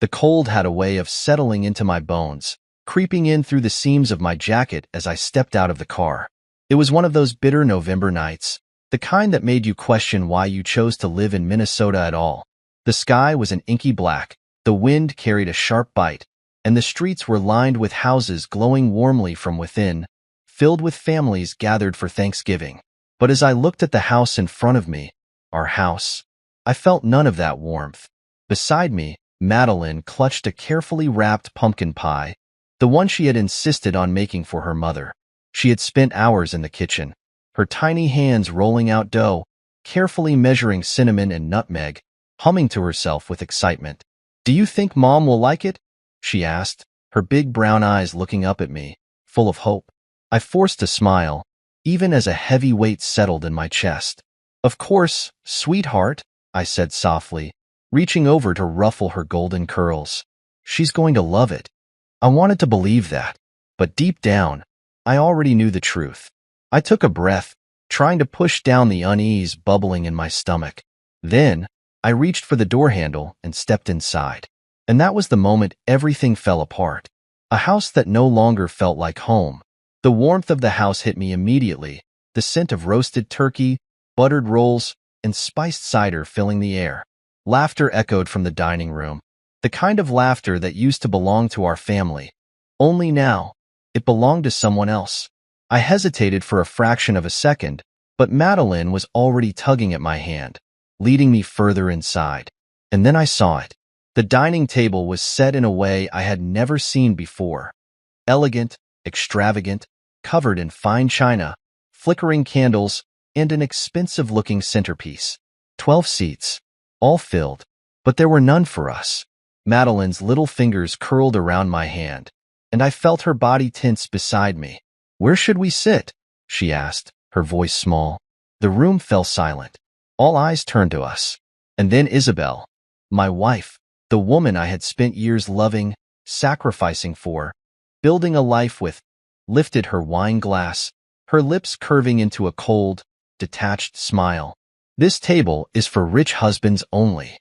The cold had a way of settling into my bones, creeping in through the seams of my jacket as I stepped out of the car. It was one of those bitter November nights, the kind that made you question why you chose to live in Minnesota at all. The sky was an inky black, the wind carried a sharp bite, and the streets were lined with houses glowing warmly from within, filled with families gathered for Thanksgiving. But as I looked at the house in front of me, our house, I felt none of that warmth. Beside me, Madeline clutched a carefully wrapped pumpkin pie, the one she had insisted on making for her mother. She had spent hours in the kitchen, her tiny hands rolling out dough, carefully measuring cinnamon and nutmeg, humming to herself with excitement. "Do you think Mom will like it?" she asked, her big brown eyes looking up at me, full of hope. I forced a smile, even as a heavy weight settled in my chest. "Of course, sweetheart," I said softly, reaching over to ruffle her golden curls. "She's going to love it." I wanted to believe that, but deep down, I already knew the truth. I took a breath, trying to push down the unease bubbling in my stomach. Then, I reached for the door handle and stepped inside. And that was the moment everything fell apart. A house that no longer felt like home. The warmth of the house hit me immediately, the scent of roasted turkey, buttered rolls, and spiced cider filling the air. Laughter echoed from the dining room, the kind of laughter that used to belong to our family. Only now, it belonged to someone else. I hesitated for a fraction of a second, but Madeline was already tugging at my hand, leading me further inside. And then I saw it. The dining table was set in a way I had never seen before. Elegant, extravagant, covered in fine china, flickering candles, and an expensive-looking centerpiece. 12 seats, all filled, but there were none for us. Madeline's little fingers curled around my hand, and I felt her body tense beside me. "Where should we sit?" she asked, her voice small. The room fell silent. All eyes turned to us. And then Isabel, my wife, the woman I had spent years loving, sacrificing for, building a life with, lifted her wine glass, her lips curving into a cold, detached smile. "This table is for rich husbands only."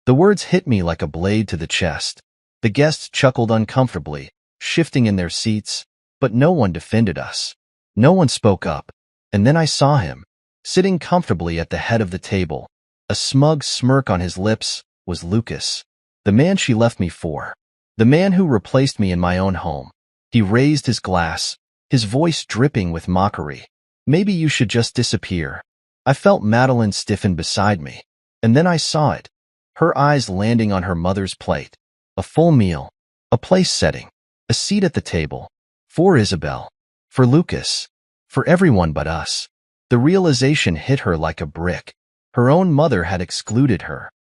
The words hit me like a blade to the chest. The guests chuckled uncomfortably, shifting in their seats, but no one defended us. No one spoke up. And then I saw him, sitting comfortably at the head of the table. A smug smirk on his lips was Lucas, the man she left me for, the man who replaced me in my own home. He raised his glass, his voice dripping with mockery. "Maybe you should just disappear." I felt Madeline stiffen beside me, and then I saw it, her eyes landing on her mother's plate. A full meal, a place setting, a seat at the table, for Isabel, for Lucas, for everyone but us. The realization hit her like a brick. Her own mother had excluded her.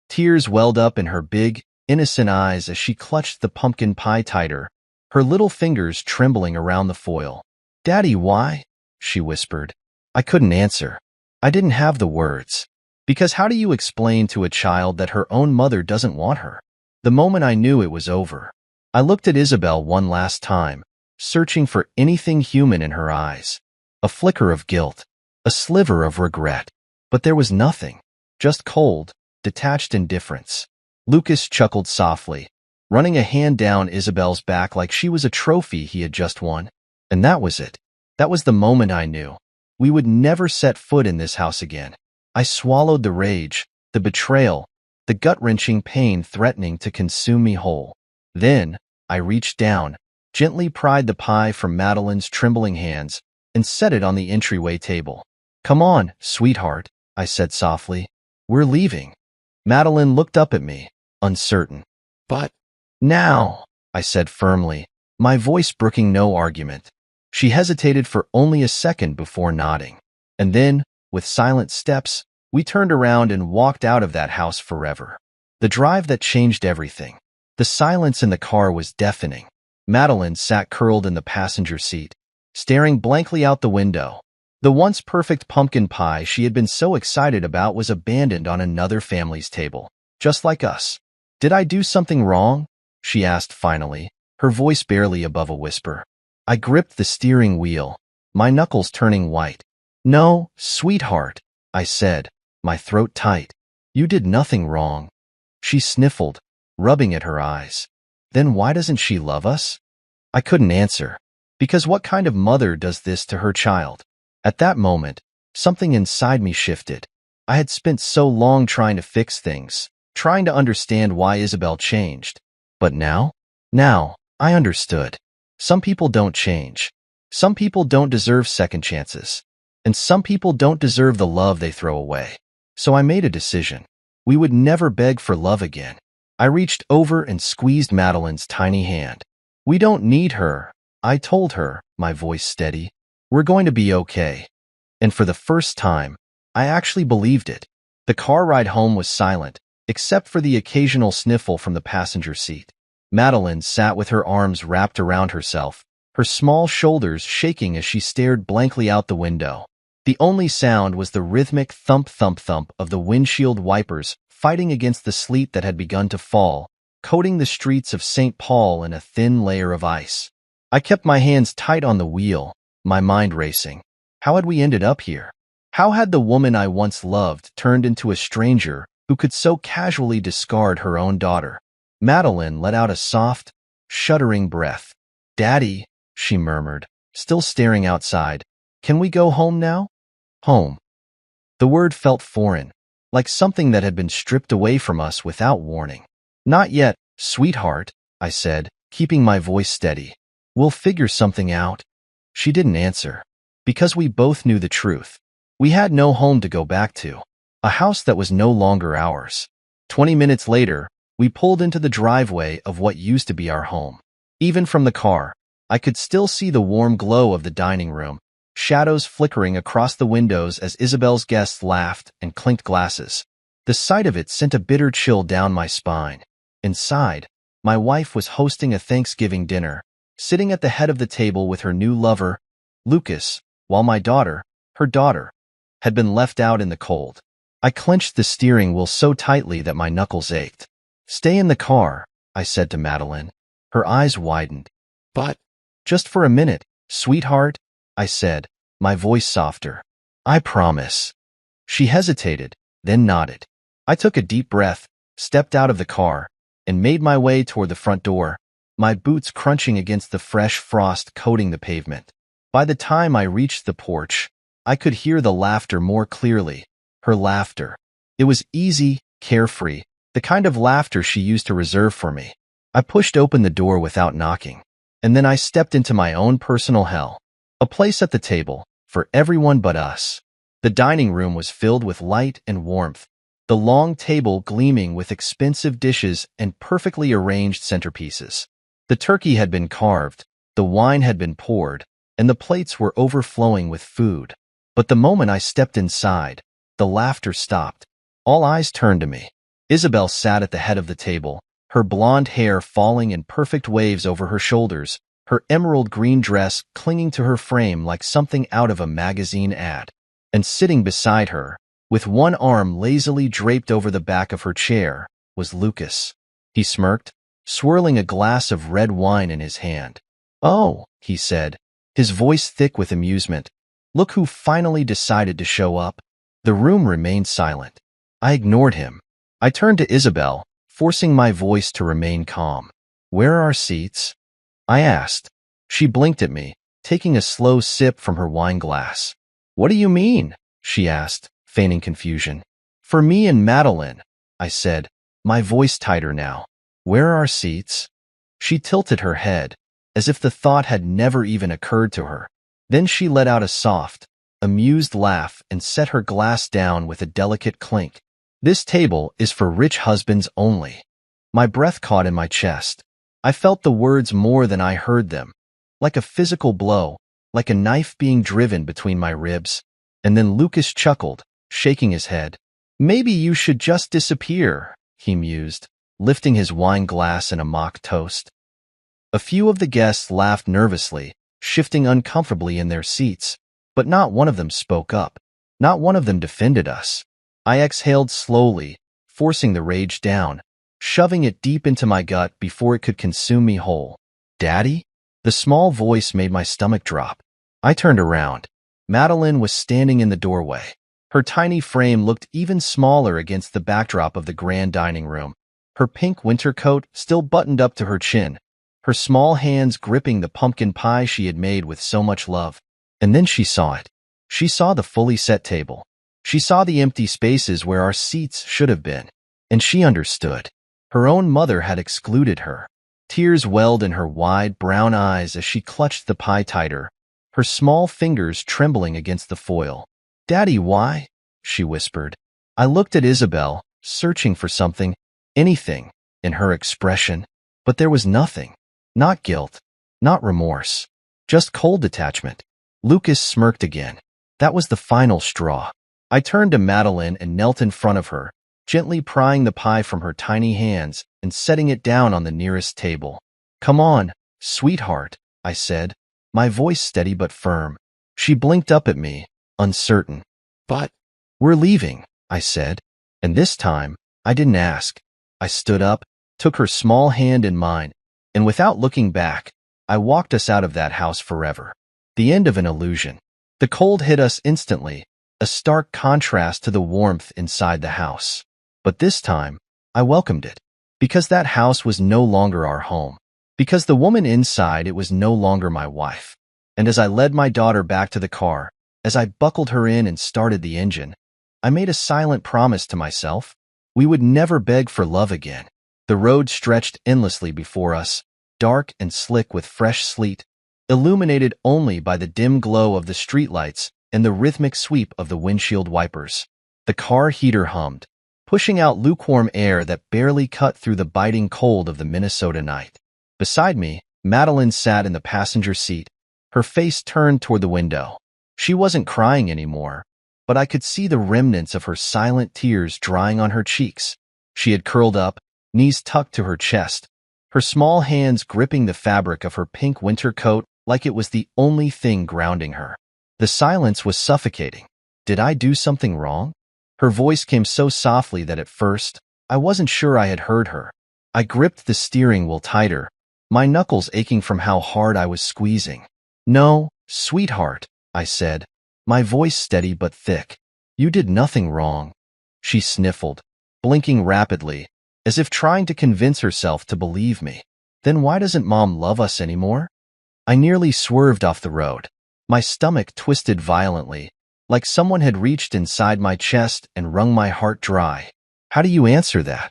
Tears welled up in her big, innocent eyes as she clutched the pumpkin pie tighter, her little fingers trembling around the foil. "Daddy, why?" she whispered. I couldn't answer. I didn't have the words. Because how do you explain to a child that her own mother doesn't want her? The moment I knew it was over, I looked at Isabel one last time, searching for anything human in her eyes. A flicker of guilt, a sliver of regret. But there was nothing, just cold, detached indifference. Lucas chuckled softly, running a hand down Isabel's back like she was a trophy he had just won. And that was it. That was the moment I knew. We would never set foot in this house again. I swallowed the rage, the betrayal, the gut-wrenching pain threatening to consume me whole. Then, I reached down, gently pried the pie from Madeline's trembling hands, and set it on the entryway table. "Come on, sweetheart," I said softly. "We're leaving." Madeline looked up at me, uncertain. "But now," I said firmly, my voice brooking no argument. She hesitated for only a second before nodding. And then, with silent steps, we turned around and walked out of that house forever. The drive that changed everything. The silence in the car was deafening. Madeline sat curled in the passenger seat, staring blankly out the window. The once perfect pumpkin pie she had been so excited about was abandoned on another family's table, just like us. "Did I do something wrong?" she asked finally, her voice barely above a whisper. I gripped the steering wheel, my knuckles turning white. "No, sweetheart," I said, my throat tight. "You did nothing wrong." She sniffled, rubbing at her eyes. Then why doesn't she love us? I couldn't answer. Because what kind of mother does this to her child? At that moment, something inside me shifted. I had spent so long trying to fix things, trying to understand why Isabel changed. But now, I understood. Some people don't change. Some people don't deserve second chances. And some people don't deserve the love they throw away. So I made a decision. We would never beg for love again. I reached over and squeezed Madeline's tiny hand. We don't need her, I told her, my voice steady. We're going to be okay. And for the first time, I actually believed it. The car ride home was silent, except for the occasional sniffle from the passenger seat. Madeline sat with her arms wrapped around herself, her small shoulders shaking as she stared blankly out the window. The only sound was the rhythmic thump-thump-thump of the windshield wipers fighting against the sleet that had begun to fall, coating the streets of St. Paul in a thin layer of ice. I kept my hands tight on the wheel, my mind racing. How had we ended up here? How had the woman I once loved turned into a stranger who could so casually discard her own daughter? Madeline let out a soft, shuddering breath. "Daddy," she murmured, still staring outside. "Can we go home now?" Home. The word felt foreign, like something that had been stripped away from us without warning. "Not yet, sweetheart," I said, keeping my voice steady. "We'll figure something out." She didn't answer, because we both knew the truth. We had no home to go back to, a house that was no longer ours. 20 minutes later, we pulled into the driveway of what used to be our home. Even from the car, I could still see the warm glow of the dining room, shadows flickering across the windows as Isabel's guests laughed and clinked glasses. The sight of it sent a bitter chill down my spine. Inside, my wife was hosting a Thanksgiving dinner, sitting at the head of the table with her new lover, Lucas, while my daughter, her daughter, had been left out in the cold. I clenched the steering wheel so tightly that my knuckles ached. "Stay in the car," I said to Madeline. Her eyes widened. "But just for a minute, sweetheart," I said, my voice softer. "I promise." She hesitated, then nodded. I took a deep breath, stepped out of the car, and made my way toward the front door, my boots crunching against the fresh frost coating the pavement. By the time I reached the porch, I could hear the laughter more clearly, her laughter. It was easy, carefree, the kind of laughter she used to reserve for me. I pushed open the door without knocking, and then I stepped into my own personal hell. A place at the table, for everyone but us. The dining room was filled with light and warmth, the long table gleaming with expensive dishes and perfectly arranged centerpieces. The turkey had been carved, the wine had been poured, and the plates were overflowing with food. But the moment I stepped inside, the laughter stopped. All eyes turned to me. Isabel sat at the head of the table, her blonde hair falling in perfect waves over her shoulders, her emerald green dress clinging to her frame like something out of a magazine ad. And sitting beside her, with one arm lazily draped over the back of her chair, was Lucas. He smirked, swirling a glass of red wine in his hand. "Oh," he said, his voice thick with amusement. "Look who finally decided to show up." The room remained silent. I ignored him. I turned to Isabel, forcing my voice to remain calm. "Where are our seats?" I asked. She blinked at me, taking a slow sip from her wine glass. "What do you mean?" she asked, feigning confusion. "For me and Madeline," I said, my voice tighter now. "Where are our seats?" She tilted her head, as if the thought had never even occurred to her. Then she let out a soft, amused laugh and set her glass down with a delicate clink. "This table is for rich husbands only." My breath caught in my chest. I felt the words more than I heard them, like a physical blow, like a knife being driven between my ribs. And then Lucas chuckled, shaking his head. "Maybe you should just disappear," he mused, lifting his wine glass in a mock toast. A few of the guests laughed nervously, shifting uncomfortably in their seats, but not one of them spoke up. Not one of them defended us. I exhaled slowly, forcing the rage down, shoving it deep into my gut before it could consume me whole. "Daddy?" The small voice made my stomach drop. I turned around. Madeline was standing in the doorway. Her tiny frame looked even smaller against the backdrop of the grand dining room. her pink winter coat still buttoned up to her chin, her small hands gripping the pumpkin pie she had made with so much love. And then she saw it. She saw the fully set table. She saw the empty spaces where our seats should have been. And she understood. Her own mother had excluded her. Tears welled in her wide brown eyes as she clutched the pie tighter, her small fingers trembling against the foil. "Daddy, why?" she whispered. I looked at Isabel, searching for something, anything, in her expression, but there was nothing. Not guilt, not remorse, just cold detachment. Lucas smirked again. That was the final straw. I turned to Madeline and knelt in front of her, gently prying the pie from her tiny hands and setting it down on the nearest table. "Come on, sweetheart," I said, my voice steady but firm. She blinked up at me, uncertain. "But we're leaving," I said. And this time, I didn't ask. I stood up, took her small hand in mine, and without looking back, I walked us out of that house forever. The end of an illusion. The cold hit us instantly, a stark contrast to the warmth inside the house. But this time, I welcomed it. Because that house was no longer our home. Because the woman inside it was no longer my wife. And as I led my daughter back to the car, as I buckled her in and started the engine, I made a silent promise to myself. We would never beg for love again. The road stretched endlessly before us, dark and slick with fresh sleet, illuminated only by the dim glow of the streetlights and the rhythmic sweep of the windshield wipers. The car heater hummed, pushing out lukewarm air that barely cut through the biting cold of the Minnesota night. Beside me, Madeline sat in the passenger seat, her face turned toward the window. She wasn't crying anymore, but I could see the remnants of her silent tears drying on her cheeks. She had curled up, knees tucked to her chest, her small hands gripping the fabric of her pink winter coat like it was the only thing grounding her. The silence was suffocating. Did I do something wrong? Her voice came so softly that at first, I wasn't sure I had heard her. I gripped the steering wheel tighter, my knuckles aching from how hard I was squeezing. "No, sweetheart," I said, my voice steady but thick. "You did nothing wrong." She sniffled, blinking rapidly, as if trying to convince herself to believe me. "Then why doesn't Mom love us anymore?" I nearly swerved off the road. My stomach twisted violently, like someone had reached inside my chest and wrung my heart dry. How do you answer that?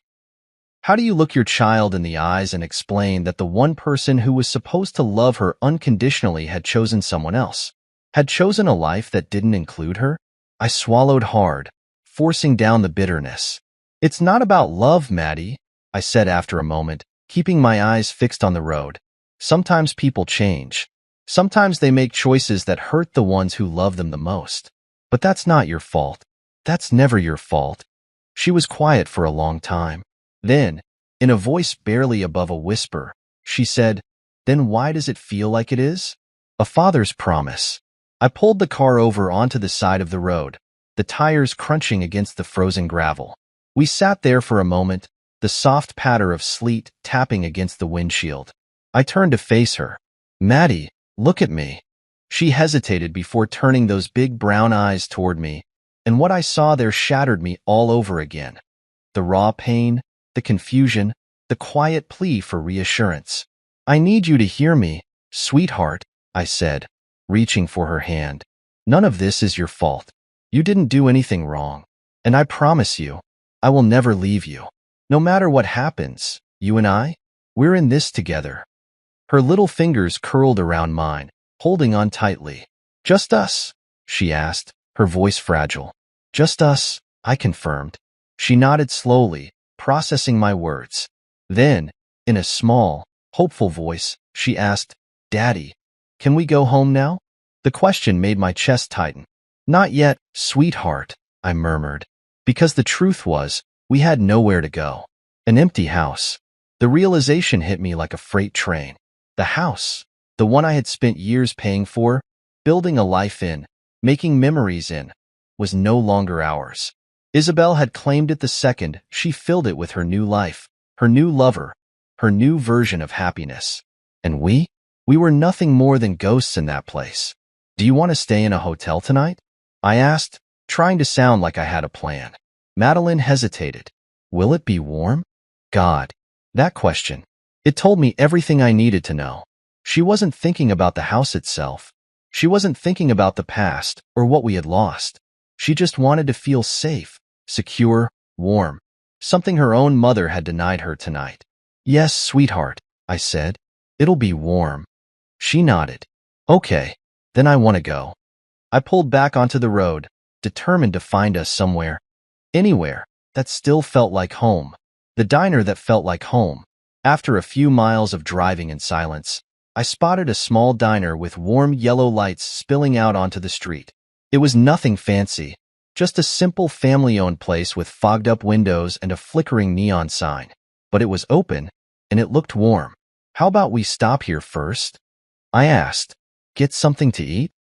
How do you look your child in the eyes and explain that the one person who was supposed to love her unconditionally had chosen someone else? Had chosen a life that didn't include her? I swallowed hard, forcing down the bitterness. "It's not about love, Maddie," I said after a moment, keeping my eyes fixed on the road. "Sometimes people change. Sometimes they make choices that hurt the ones who love them the most. But that's not your fault. That's never your fault." She was quiet for a long time. Then, in a voice barely above a whisper, she said, "Then why does it feel like it is?" "A father's promise." I pulled the car over onto the side of the road, the tires crunching against the frozen gravel. We sat there for a moment, the soft patter of sleet tapping against the windshield. I turned to face her. "Maddie, look at me." She hesitated before turning those big brown eyes toward me, and what I saw there shattered me all over again. The raw pain, the confusion, the quiet plea for reassurance. "I need you to hear me, sweetheart," I said, reaching for her hand. "None of this is your fault. You didn't do anything wrong. And I promise you, I will never leave you. No matter what happens, you and I, we're in this together." Her little fingers curled around mine, holding on tightly. "Just us?" she asked, her voice fragile. "Just us," I confirmed. She nodded slowly, processing my words. Then, in a small, hopeful voice, she asked, "Daddy, can we go home now?" The question made my chest tighten. "Not yet, sweetheart," I murmured, because the truth was, we had nowhere to go. An empty house. The realization hit me like a freight train. The house, the one I had spent years paying for, building a life in, making memories in, was no longer ours. Isabel had claimed it the second she filled it with her new life, her new lover, her new version of happiness. And we were nothing more than ghosts in that place. "Do you want to stay in a hotel tonight?" I asked, trying to sound like I had a plan. Madeline hesitated. "Will it be warm?" God. That question. It told me everything I needed to know. She wasn't thinking about the house itself. She wasn't thinking about the past or what we had lost. She just wanted to feel safe, secure, warm. Something her own mother had denied her tonight. Yes, sweetheart, I said. It'll be warm. She nodded. Okay, then I want to go. I pulled back onto the road, determined to find us somewhere, anywhere, that still felt like home. The diner that felt like home. After a few miles of driving in silence, I spotted a small diner with warm yellow lights spilling out onto the street. It was nothing fancy, just a simple family-owned place with fogged-up windows and a flickering neon sign. But it was open, and it looked warm. How about we stop here first? I asked. Get something to eat?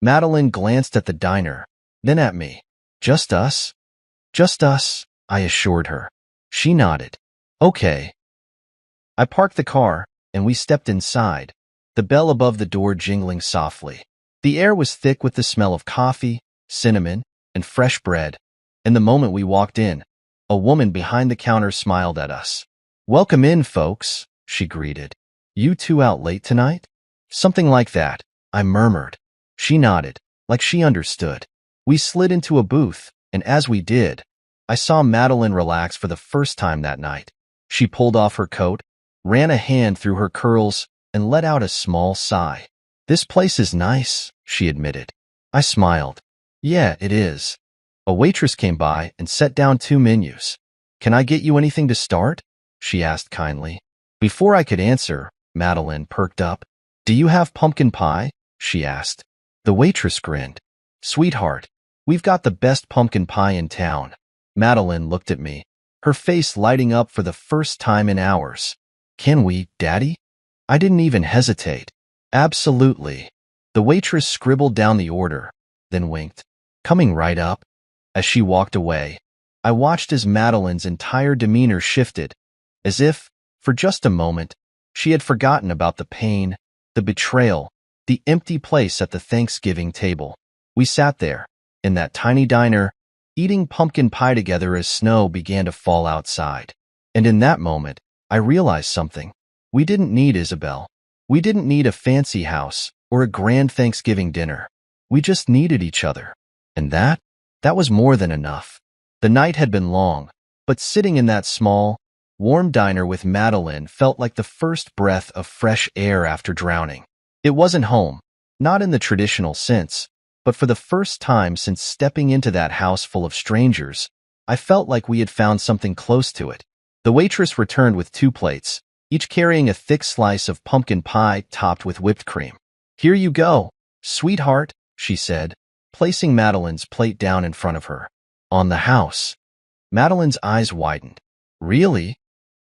Madeline glanced at the diner, then at me. Just us? Just us, I assured her. She nodded. Okay. I parked the car, and we stepped inside, the bell above the door jingling softly. The air was thick with the smell of coffee, cinnamon, and fresh bread, and the moment we walked in, a woman behind the counter smiled at us. Welcome in, folks, she greeted. You two out late tonight? Something like that, I murmured. She nodded, like she understood. We slid into a booth, and as we did, I saw Madeline relax for the first time that night. She pulled off her coat, ran a hand through her curls, and let out a small sigh. This place is nice, she admitted. I smiled. Yeah, it is. A waitress came by and set down 2 menus. Can I get you anything to start? She asked kindly. Before I could answer, Madeline perked up. Do you have pumpkin pie? She asked. The waitress grinned. Sweetheart, we've got the best pumpkin pie in town. Madeline looked at me, her face lighting up for the first time in hours. Can we, Daddy? I didn't even hesitate. Absolutely. The waitress scribbled down the order, then winked. Coming right up. As she walked away, I watched as Madeline's entire demeanor shifted, as if, for just a moment, she had forgotten about the pain, the betrayal, the empty place at the Thanksgiving table. We sat there, in that tiny diner, eating pumpkin pie together as snow began to fall outside. And in that moment, I realized something. We didn't need Isabel. We didn't need a fancy house or a grand Thanksgiving dinner. We just needed each other. And that was more than enough. The night had been long, but sitting in that small, warm diner with Madeline felt like the first breath of fresh air after drowning. It wasn't home, not in the traditional sense, but for the first time since stepping into that house full of strangers, I felt like we had found something close to it. The waitress returned with 2 plates, each carrying a thick slice of pumpkin pie topped with whipped cream. Here you go, sweetheart, she said, placing Madeline's plate down in front of her. On the house. Madeline's eyes widened. Really?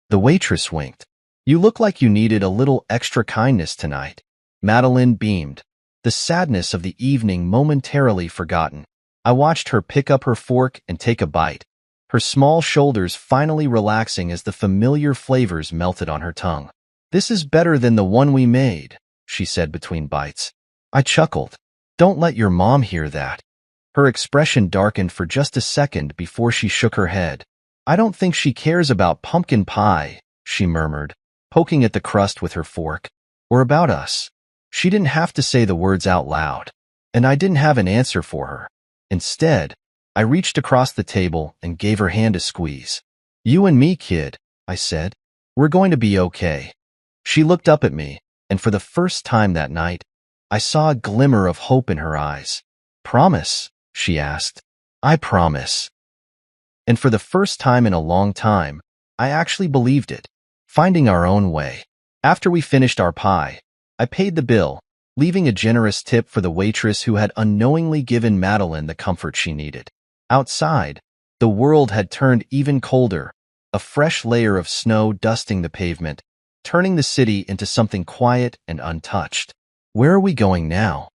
The waitress winked. You look like you needed a little extra kindness tonight. Madeline beamed, the sadness of the evening momentarily forgotten. I watched her pick up her fork and take a bite, her small shoulders finally relaxing as the familiar flavors melted on her tongue. This is better than the one we made, she said between bites. I chuckled. Don't let your mom hear that. Her expression darkened for just a second before she shook her head. I don't think she cares about pumpkin pie, she murmured, poking at the crust with her fork. Or about us. She didn't have to say the words out loud, and I didn't have an answer for her. Instead, I reached across the table and gave her hand a squeeze. You and me, kid, I said. We're going to be okay. She looked up at me, and for the first time that night, I saw a glimmer of hope in her eyes. Promise? She asked. I promise. And for the first time in a long time, I actually believed it, finding our own way. After we finished our pie, I paid the bill, leaving a generous tip for the waitress who had unknowingly given Madeline the comfort she needed. Outside, the world had turned even colder, a fresh layer of snow dusting the pavement, turning the city into something quiet and untouched. Where are we going now?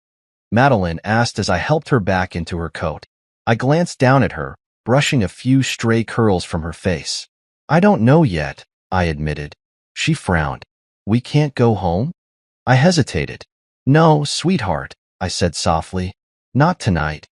Madeline asked as I helped her back into her coat. I glanced down at her, brushing a few stray curls from her face. I don't know yet, I admitted. She frowned. We can't go home? I hesitated. No, sweetheart, I said softly. Not tonight.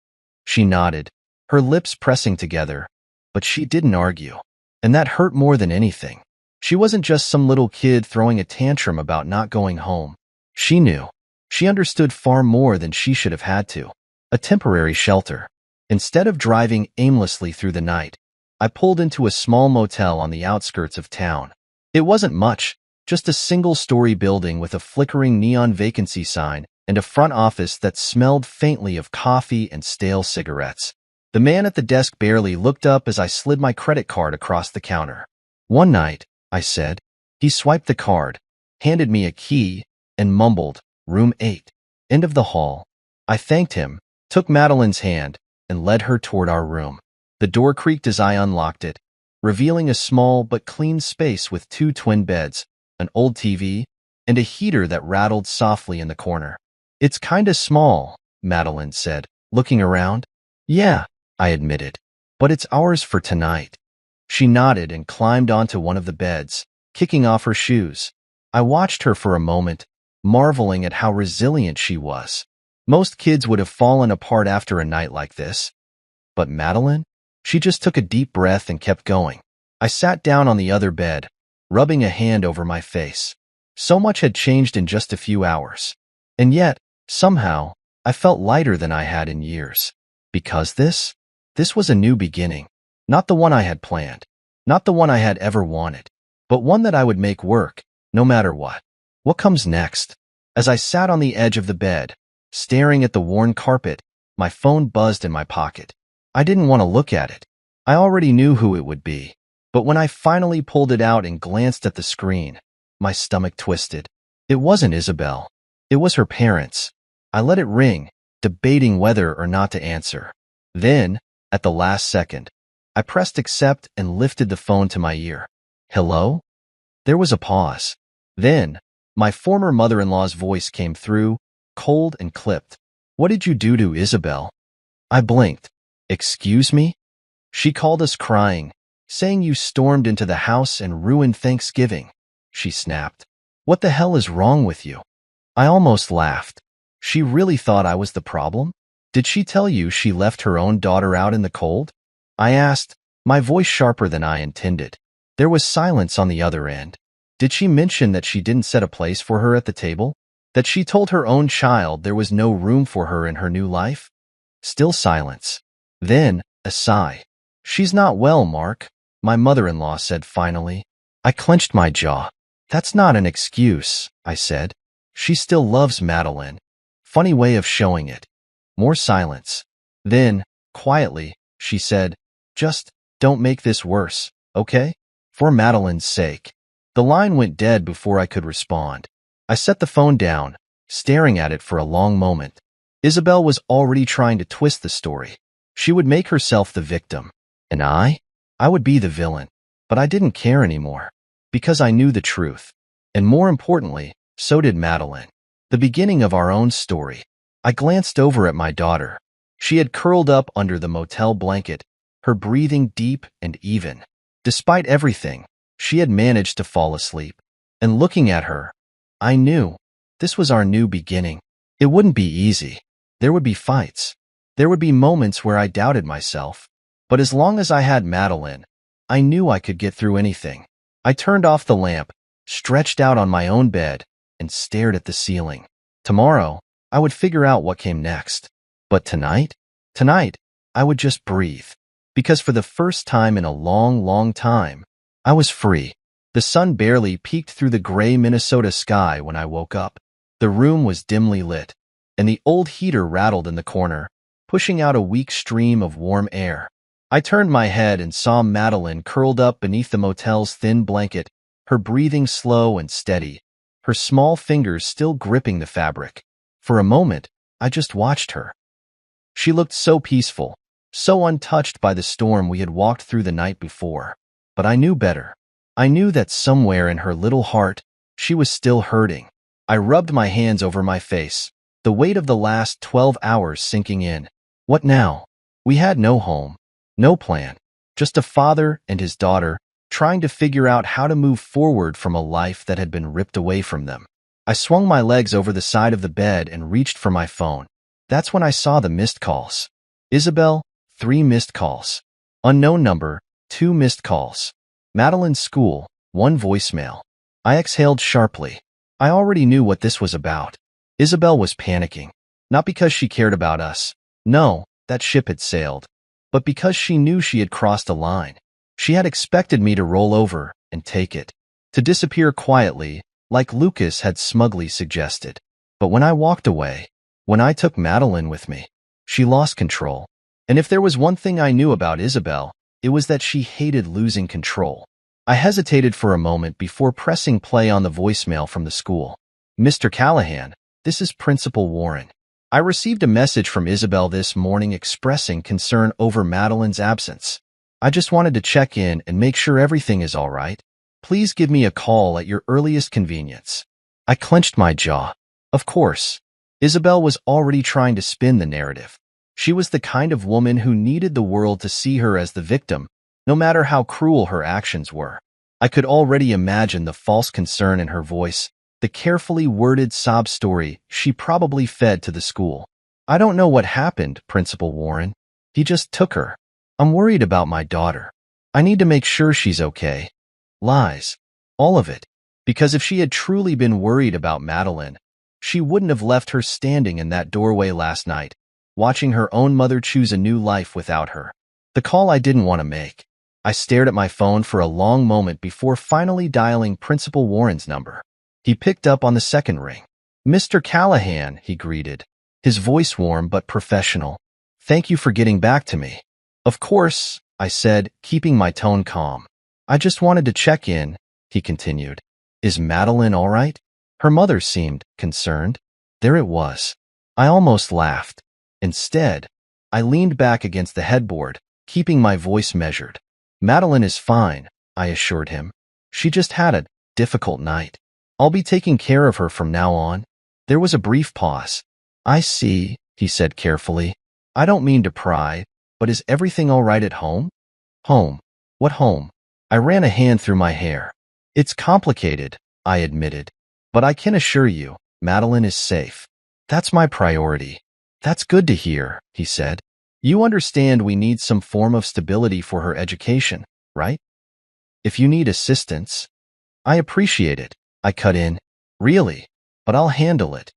She nodded, her lips pressing together, but she didn't argue. And that hurt more than anything. She wasn't just some little kid throwing a tantrum about not going home. She knew. She understood far more than she should have had to. A temporary shelter. Instead of driving aimlessly through the night, I pulled into a small motel on the outskirts of town. It wasn't much, just a single-story building with a flickering neon vacancy sign and a front office that smelled faintly of coffee and stale cigarettes. The man at the desk barely looked up as I slid my credit card across the counter. "One night," I said. He swiped the card, handed me a key, and mumbled, "Room 8, end of the hall." I thanked him, took Madeline's hand, and led her toward our room. The door creaked as I unlocked it, revealing a small but clean space with 2 twin beds, an old TV, and a heater that rattled softly in the corner. "It's kinda small," Madeline said, looking around. "Yeah," I admitted, "but it's ours for tonight." She nodded and climbed onto one of the beds, kicking off her shoes. I watched her for a moment, marveling at how resilient she was. Most kids would have fallen apart after a night like this. But Madeline? She just took a deep breath and kept going. I sat down on the other bed, rubbing a hand over my face. So much had changed in just a few hours. And yet, somehow, I felt lighter than I had in years. Because this was a new beginning. Not the one I had planned. Not the one I had ever wanted. But one that I would make work, no matter what. What comes next? As I sat on the edge of the bed, staring at the worn carpet, my phone buzzed in my pocket. I didn't want to look at it. I already knew who it would be. But when I finally pulled it out and glanced at the screen, my stomach twisted. It wasn't Isabel. It was her parents. I let it ring, debating whether or not to answer. Then, at the last second, I pressed accept and lifted the phone to my ear. "Hello?" There was a pause. Then, my former mother-in-law's voice came through, cold and clipped. "What did you do to Isabel?" I blinked. "Excuse me?" "She called us crying, saying you stormed into the house and ruined Thanksgiving," she snapped. "What the hell is wrong with you?" I almost laughed. She really thought I was the problem? "Did she tell you she left her own daughter out in the cold?" I asked, my voice sharper than I intended. There was silence on the other end. "Did she mention that she didn't set a place for her at the table? That she told her own child there was no room for her in her new life?" Still silence. Then, a sigh. "She's not well, Mark," my mother-in-law said finally. I clenched my jaw. "That's not an excuse," I said. "She still loves Madeline." Funny way of showing it. More silence. Then, quietly, she said, "Just don't make this worse, okay? For Madeline's sake." The line went dead before I could respond. I set the phone down, staring at it for a long moment. Isabel was already trying to twist the story. She would make herself the victim. And I would be the villain. But I didn't care anymore. Because I knew the truth. And more importantly, so did Madeline. The beginning of our own story. I glanced over at my daughter. She had curled up under the motel blanket, her breathing deep and even. Despite everything, she had managed to fall asleep. And looking at her, I knew this was our new beginning. It wouldn't be easy. There would be fights. There would be moments where I doubted myself. But as long as I had Madeline, I knew I could get through anything. I turned off the lamp, stretched out on my own bed, and stared at the ceiling. Tomorrow, I would figure out what came next. But tonight, I would just breathe. Because for the first time in a long, long time, I was free. The sun barely peeked through the gray Minnesota sky when I woke up. The room was dimly lit, and the old heater rattled in the corner, pushing out a weak stream of warm air. I turned my head and saw Madeline curled up beneath the motel's thin blanket, her breathing slow and steady, her small fingers still gripping the fabric. For a moment, I just watched her. She looked so peaceful, so untouched by the storm we had walked through the night before. But I knew better. I knew that somewhere in her little heart, she was still hurting. I rubbed my hands over my face, the weight of the last 12 hours sinking in. What now? We had no home, no plan, just a father and his daughter trying to figure out how to move forward from a life that had been ripped away from them. I swung my legs over the side of the bed and reached for my phone. That's when I saw the missed calls. Isabel, 3 missed calls. Unknown number, 2 missed calls. Madeline's school, One voicemail. I exhaled sharply. I already knew what this was about. Isabel was panicking. Not because she cared about us. No, that ship had sailed. But because she knew she had crossed a line. She had expected me to roll over and take it. To disappear quietly, like Lucas had smugly suggested. But when I walked away, when I took Madeline with me, she lost control. And if there was one thing I knew about Isabel, it was that she hated losing control. I hesitated for a moment before pressing play on the voicemail from the school. Mr. Callahan, this is Principal Warren. I received a message from Isabel this morning expressing concern over Madeline's absence. I just wanted to check in and make sure everything is all right. Please give me a call at your earliest convenience. I clenched my jaw. Of course. Isabel was already trying to spin the narrative. She was the kind of woman who needed the world to see her as the victim, no matter how cruel her actions were. I could already imagine the false concern in her voice, the carefully worded sob story she probably fed to the school. I don't know what happened, Principal Warren. He just took her. I'm worried about my daughter. I need to make sure she's okay. Lies. All of it. Because if she had truly been worried about Madeline, she wouldn't have left her standing in that doorway last night, watching her own mother choose a new life without her. The call I didn't want to make. I stared at my phone for a long moment before finally dialing Principal Warren's number. He picked up on the second ring. Mr. Callahan, he greeted, his voice warm but professional. Thank you for getting back to me. Of course, I said, keeping my tone calm. I just wanted to check in, he continued. Is Madeline all right? Her mother seemed concerned. There it was. I almost laughed. Instead, I leaned back against the headboard, keeping my voice measured. Madeline is fine, I assured him. She just had a difficult night. I'll be taking care of her from now on. There was a brief pause. I see, he said carefully. I don't mean to pry, but is everything all right at home? Home? What home? I ran a hand through my hair. It's complicated, I admitted. But I can assure you, Madeline is safe. That's my priority. That's good to hear, he said. You understand we need some form of stability for her education, right? If you need assistance, I appreciate it, I cut in. Really? But I'll handle it.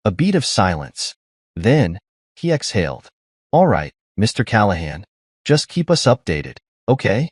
A beat of silence. Then, he exhaled. All right, Mr. Callahan. Just keep us updated, okay?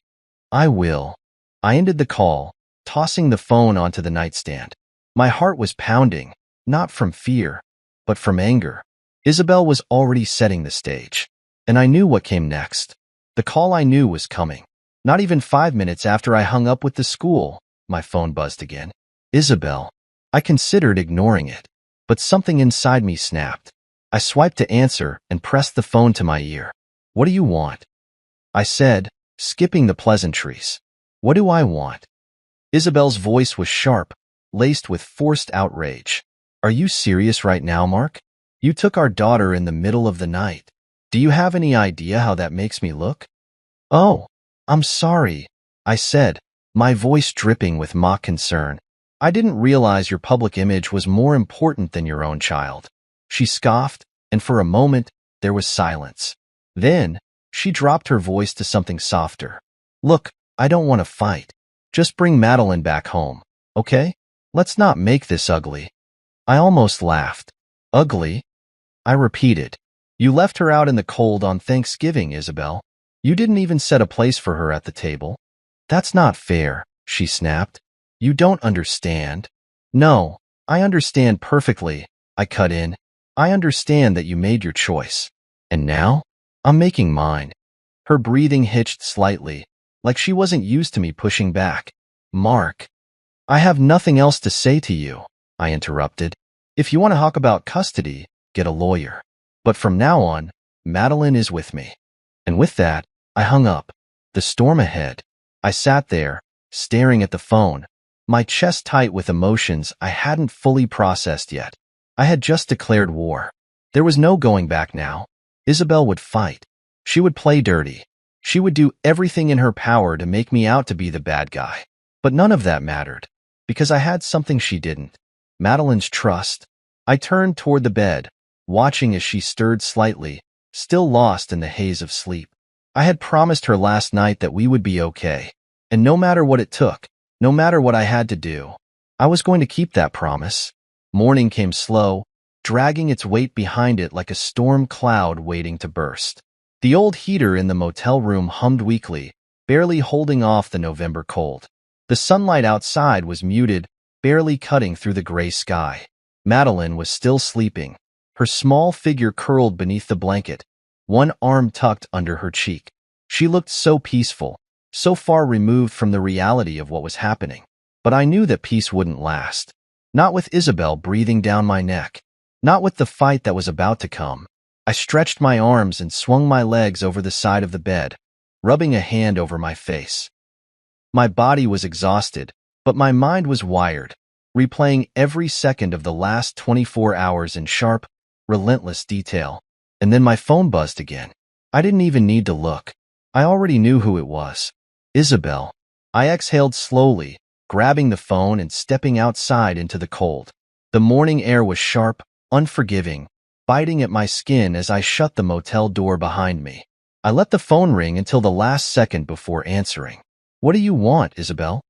I will. I ended the call, tossing the phone onto the nightstand. My heart was pounding, not from fear, but from anger. Isabel was already setting the stage. And I knew what came next. The call I knew was coming. Not even 5 minutes after I hung up with the school, my phone buzzed again. Isabel. I considered ignoring it, but something inside me snapped. I swiped to answer and pressed the phone to my ear. What do you want? I said, skipping the pleasantries. What do I want? Isabel's voice was sharp, laced with forced outrage. Are you serious right now, Mark? You took our daughter in the middle of the night. Do you have any idea how that makes me look? Oh, I'm sorry, I said, my voice dripping with mock concern. I didn't realize your public image was more important than your own child. She scoffed, and for a moment, there was silence. Then, she dropped her voice to something softer. Look, I don't want to fight. Just bring Madeline back home, okay? Let's not make this ugly. I almost laughed. Ugly? I repeated. You left her out in the cold on Thanksgiving, Isabel. You didn't even set a place for her at the table. That's not fair, she snapped. You don't understand. No, I understand perfectly, I cut in. I understand that you made your choice. And now, I'm making mine. Her breathing hitched slightly, like she wasn't used to me pushing back. Mark, I have nothing else to say to you, I interrupted. If you want to talk about custody, get a lawyer. But from now on, Madeline is with me. And with that, I hung up. The storm ahead. I sat there, staring at the phone, my chest tight with emotions I hadn't fully processed yet. I had just declared war. There was no going back now. Isabel would fight. She would play dirty. She would do everything in her power to make me out to be the bad guy. But none of that mattered, because I had something she didn't. Madeline's trust. I turned toward the bed, watching as she stirred slightly, still lost in the haze of sleep. I had promised her last night that we would be okay, and no matter what it took, No matter what I had to do, I was going to keep that promise. Morning came slow, dragging its weight behind it like a storm cloud waiting to burst. The old heater in the motel room hummed weakly, barely holding off the November cold. The sunlight outside was muted, barely cutting through the gray sky. Madeline was still sleeping, her small figure curled beneath the blanket, one arm tucked under her cheek. She looked so peaceful, so far removed from the reality of what was happening. But I knew that peace wouldn't last. Not with Isabel breathing down my neck. Not with the fight that was about to come. I stretched my arms and swung my legs over the side of the bed, rubbing a hand over my face. My body was exhausted, but my mind was wired, replaying every second of the last 24 hours in sharp, relentless detail. And then my phone buzzed again. I didn't even need to look. I already knew who it was. Isabel. I exhaled slowly, grabbing the phone and stepping outside into the cold. The morning air was sharp, unforgiving, biting at my skin as I shut the motel door behind me. I let the phone ring until the last second before answering. "What do you want, Isabel?"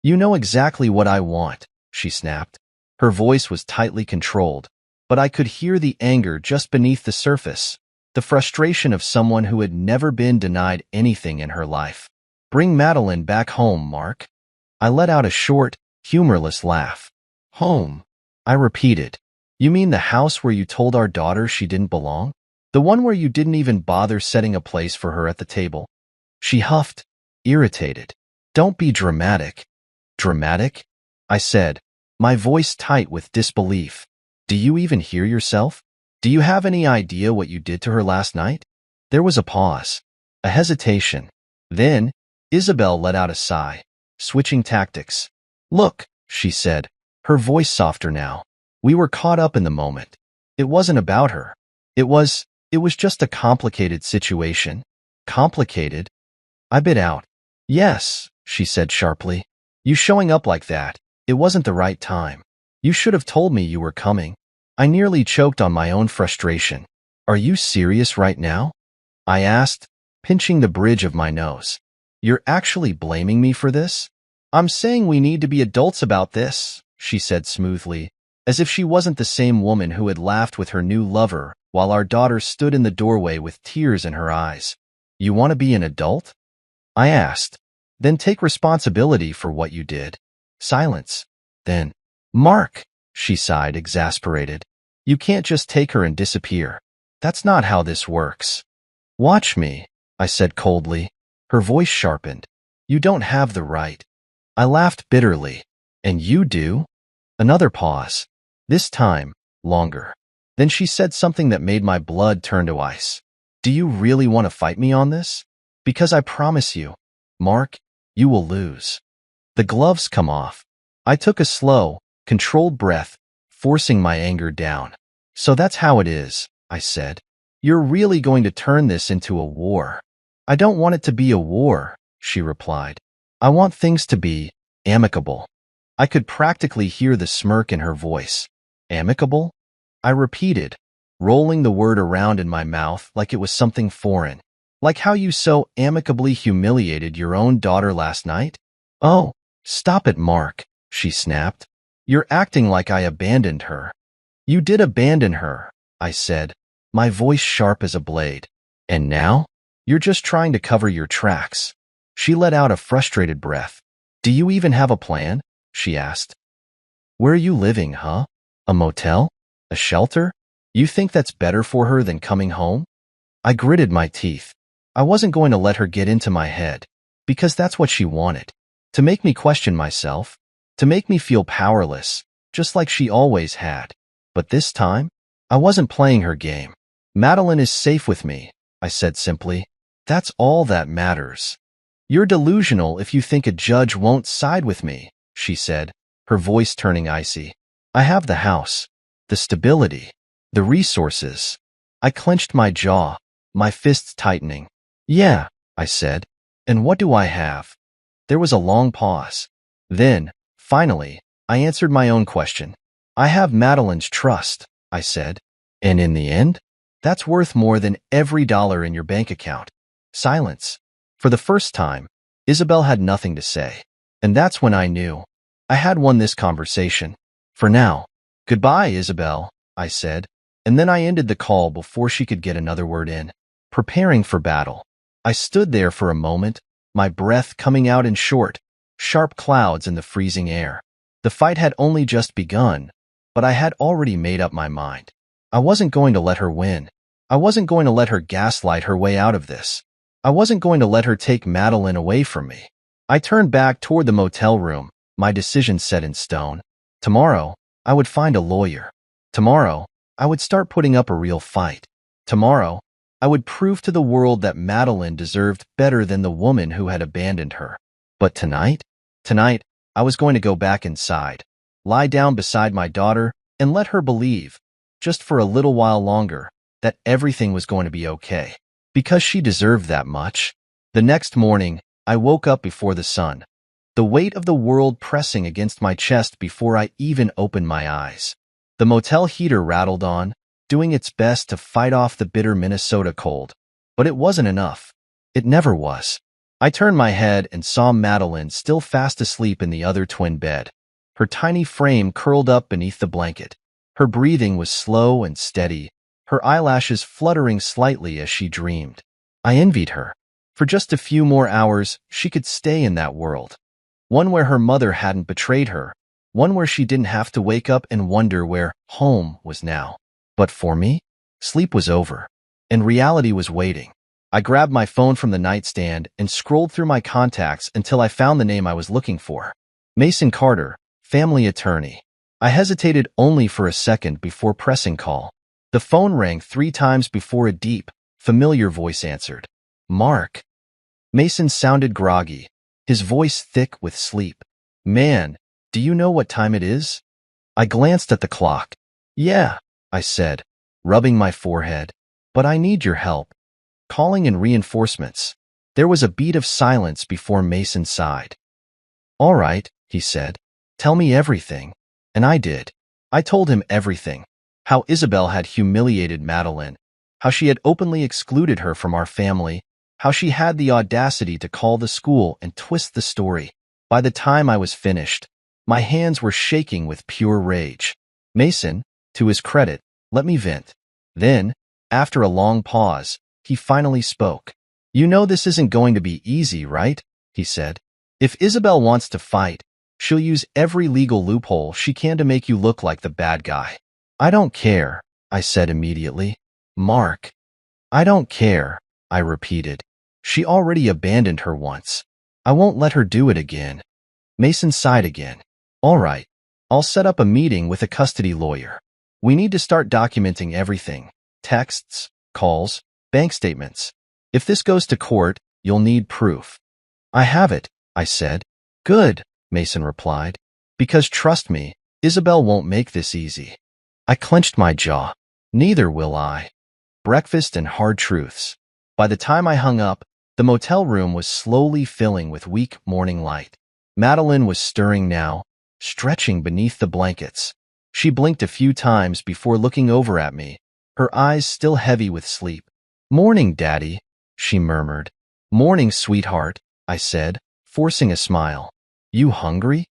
"You know exactly what I want," she snapped. Her voice was tightly controlled, but I could hear the anger just beneath the surface, the frustration of someone who had never been denied anything in her life. "Bring Madeline back home, Mark." I let out a short, humorless laugh. "Home?" I repeated. "You mean the house where you told our daughter she didn't belong? The one where you didn't even bother setting a place for her at the table?" She huffed, irritated. "Don't be dramatic." "Dramatic?" I said, my voice tight with disbelief. "Do you even hear yourself? Do you have any idea what you did to her last night?" There was a pause, a hesitation. Then, Isabel let out a sigh, switching tactics. "Look," she said, her voice softer now. "We were caught up in the moment. It wasn't about her. It was just a complicated situation." "Complicated?" I bit out. "Yes," she said sharply. "You showing up like that, it wasn't the right time. You should have told me you were coming." I nearly choked on my own frustration. "Are you serious right now?" I asked, pinching the bridge of my nose. "You're actually blaming me for this?" "I'm saying we need to be adults about this," she said smoothly, as if she wasn't the same woman who had laughed with her new lover while our daughter stood in the doorway with tears in her eyes. "You want to be an adult?" I asked. "Then take responsibility for what you did." Silence. Then, "Mark," she sighed, exasperated. "You can't just take her and disappear. That's not how this works." "Watch me," I said coldly. Her voice sharpened. "You don't have the right." I laughed bitterly. "And you do?" Another pause. This time, longer. Then she said something that made my blood turn to ice. "Do you really want to fight me on this? Because I promise you, Mark, you will lose." The gloves come off. I took a slow, controlled breath, forcing my anger down. "So that's how it is," I said. "You're really going to turn this into a war." "I don't want it to be a war," she replied. "I want things to be amicable." I could practically hear the smirk in her voice. "Amicable?" I repeated, rolling the word around in my mouth like it was something foreign. "Like how you so amicably humiliated your own daughter last night?" "Oh, stop it, Mark," she snapped. "You're acting like I abandoned her." "You did abandon her," I said, my voice sharp as a blade. "And now? You're just trying to cover your tracks." She let out a frustrated breath. "Do you even have a plan?" she asked. "Where are you living, huh? A motel? A shelter? You think that's better for her than coming home?" I gritted my teeth. I wasn't going to let her get into my head, because that's what she wanted. To make me question myself, to make me feel powerless, just like she always had. But this time, I wasn't playing her game. "Madeline is safe with me," I said simply. "That's all that matters." "You're delusional if you think a judge won't side with me," she said, her voice turning icy. "I have the house, the stability, the resources." I clenched my jaw, my fists tightening. "Yeah," I said. "And what do I have?" There was a long pause. Then, finally, I answered my own question. "I have Madeline's trust," I said. "And in the end, that's worth more than every dollar in your bank account." Silence. For the first time, Isabel had nothing to say. And that's when I knew. I had won this conversation. For now. Goodbye, Isabel, I said, and then I ended the call before she could get another word in. Preparing for battle. I stood there for a moment, my breath coming out in short, sharp clouds in the freezing air. The fight had only just begun, but I had already made up my mind. I wasn't going to let her win. I wasn't going to let her gaslight her way out of this. I wasn't going to let her take Madeline away from me. I turned back toward the motel room, my decision set in stone. Tomorrow, I would find a lawyer. Tomorrow, I would start putting up a real fight. Tomorrow, I would prove to the world that Madeline deserved better than the woman who had abandoned her. But tonight, I was going to go back inside, lie down beside my daughter, and let her believe, just for a little while longer, that everything was going to be okay. Because she deserved that much. The next morning, I woke up before the sun, the weight of the world pressing against my chest before I even opened my eyes. The motel heater rattled on, doing its best to fight off the bitter Minnesota cold. But it wasn't enough. It never was. I turned my head and saw Madeline still fast asleep in the other twin bed, her tiny frame curled up beneath the blanket. Her breathing was slow and steady, her eyelashes fluttering slightly as she dreamed. I envied her. For just a few more hours, she could stay in that world. One where her mother hadn't betrayed her, one where she didn't have to wake up and wonder where home was now. But for me, sleep was over, and reality was waiting. I grabbed my phone from the nightstand and scrolled through my contacts until I found the name I was looking for. Mason Carter, family attorney. I hesitated only for a second before pressing call. The phone rang 3 times before a deep, familiar voice answered. Mark. Mason sounded groggy, his voice thick with sleep. Man, do you know what time it is? I glanced at the clock. Yeah, I said, rubbing my forehead. But I need your help. Calling in reinforcements. There was a beat of silence before Mason sighed. All right, he said. Tell me everything. And I did. I told him everything. How Isabel had humiliated Madeline. How she had openly excluded her from our family. How she had the audacity to call the school and twist the story. By the time I was finished, my hands were shaking with pure rage. Mason, to his credit, let me vent. Then, after a long pause, he finally spoke. You know this isn't going to be easy, right? He said. If Isabel wants to fight, she'll use every legal loophole she can to make you look like the bad guy. I don't care, I said immediately. Mark. I don't care, I repeated. She already abandoned her once. I won't let her do it again. Mason sighed again. All right, I'll set up a meeting with a custody lawyer. We need to start documenting everything. Texts, calls, bank statements. If this goes to court, you'll need proof. I have it, I said. Good, Mason replied. Because trust me, Isabel won't make this easy. I clenched my jaw. Neither will I. Breakfast and hard truths. By the time I hung up, the motel room was slowly filling with weak morning light. Madeline was stirring now, stretching beneath the blankets. She blinked a few times before looking over at me, her eyes still heavy with sleep. Morning, Daddy, she murmured. Morning, sweetheart, I said, forcing a smile. You hungry?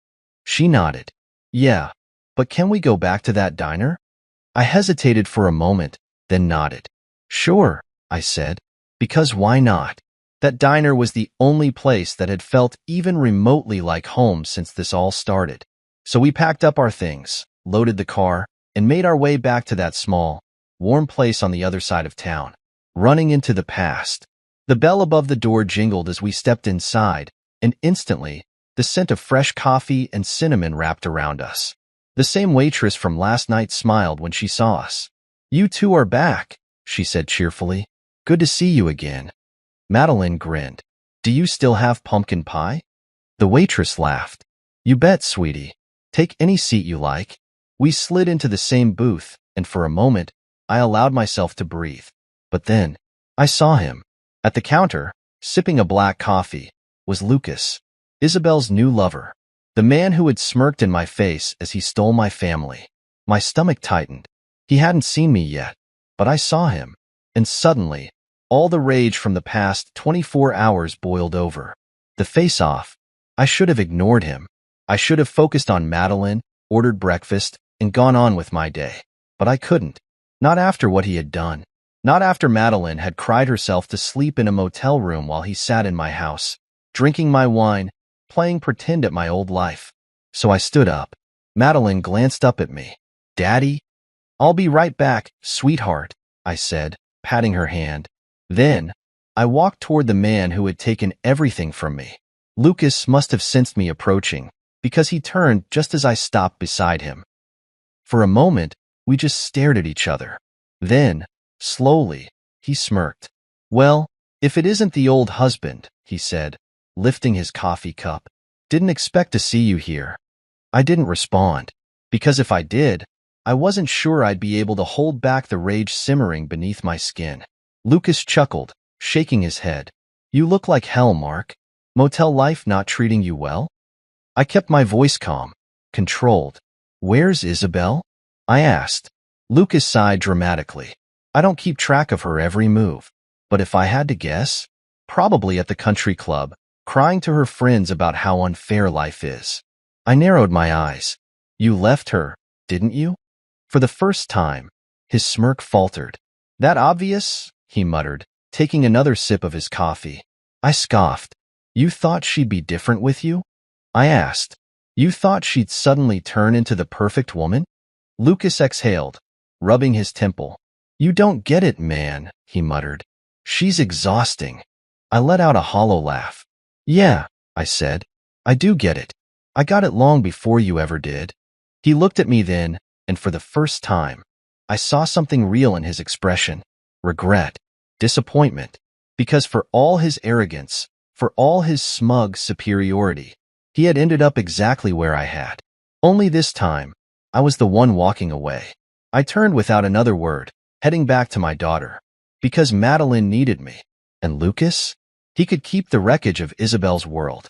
She nodded. Yeah, but can we go back to that diner? I hesitated for a moment, then nodded. Sure, I said, because why not? That diner was the only place that had felt even remotely like home since this all started. So we packed up our things, loaded the car, and made our way back to that small, warm place on the other side of town, running into the past. The bell above the door jingled as we stepped inside, and instantly, the scent of fresh coffee and cinnamon wrapped around us. The same waitress from last night smiled when she saw us. You two are back, she said cheerfully. Good to see you again. Madeline grinned. Do you still have pumpkin pie? The waitress laughed. You bet, sweetie. Take any seat you like. We slid into the same booth, and for a moment, I allowed myself to breathe. But then, I saw him. At the counter, sipping a black coffee, was Lucas, Isabel's new lover. The man who had smirked in my face as he stole my family. My stomach tightened. He hadn't seen me yet, but I saw him. And suddenly, all the rage from the past 24 hours boiled over. The face-off, I should have ignored him. I should have focused on Madeline, ordered breakfast, and gone on with my day. But I couldn't. Not after what he had done. Not after Madeline had cried herself to sleep in a motel room while he sat in my house, drinking my wine, playing pretend at my old life. So I stood up. Madeline glanced up at me. "Daddy?" "I'll be right back, sweetheart," I said, patting her hand. Then, I walked toward the man who had taken everything from me. Lucas must have sensed me approaching, because he turned just as I stopped beside him. For a moment, we just stared at each other. Then, slowly, he smirked. "Well, if it isn't the old husband," he said, lifting his coffee cup. "Didn't expect to see you here." I didn't respond, because if I did, I wasn't sure I'd be able to hold back the rage simmering beneath my skin. Lucas chuckled, shaking his head. "You look like hell, Mark. Motel life not treating you well?" I kept my voice calm, controlled. "Where's Isabel?" I asked. Lucas sighed dramatically. "I don't keep track of her every move. But if I had to guess, probably at the country club, crying to her friends about how unfair life is." I narrowed my eyes. "You left her, didn't you?" For the first time, his smirk faltered. "That obvious?" he muttered, taking another sip of his coffee. I scoffed. "You thought she'd be different with you?" I asked. "You thought she'd suddenly turn into the perfect woman?" Lucas exhaled, rubbing his temple. "You don't get it, man," he muttered. "She's exhausting." I let out a hollow laugh. "Yeah," I said. "I do get it. I got it long before you ever did." He looked at me then, and for the first time, I saw something real in his expression. Regret. Disappointment. Because for all his arrogance, for all his smug superiority, he had ended up exactly where I had. Only this time, I was the one walking away. I turned without another word, heading back to my daughter. Because Madeline needed me. And Lucas? He could keep the wreckage of Isabel's world.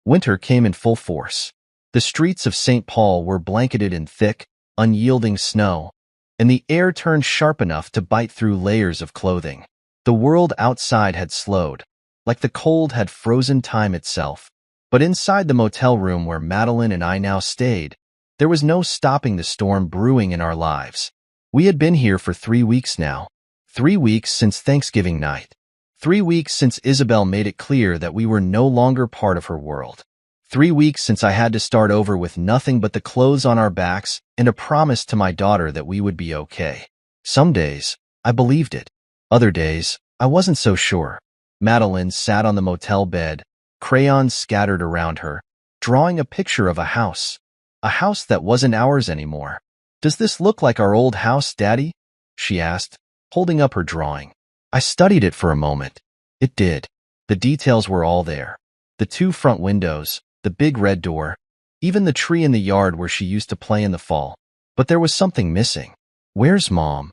Winter came in full force. The streets of St. Paul were blanketed in thick, unyielding snow, and the air turned sharp enough to bite through layers of clothing. The world outside had slowed, like the cold had frozen time itself. But inside the motel room where Madeline and I now stayed, there was no stopping the storm brewing in our lives. We had been here for 3 weeks now. 3 weeks since Thanksgiving night. 3 weeks since Isabel made it clear that we were no longer part of her world. 3 weeks since I had to start over with nothing but the clothes on our backs and a promise to my daughter that we would be okay. Some days, I believed it. Other days, I wasn't so sure. Madeline sat on the motel bed, crayons scattered around her, drawing a picture of a house that wasn't ours anymore. "Does this look like our old house, Daddy?" she asked, holding up her drawing. I studied it for a moment. It did. The details were all there. The 2 front windows, the big red door, even the tree in the yard where she used to play in the fall. But there was something missing. "Where's Mom?"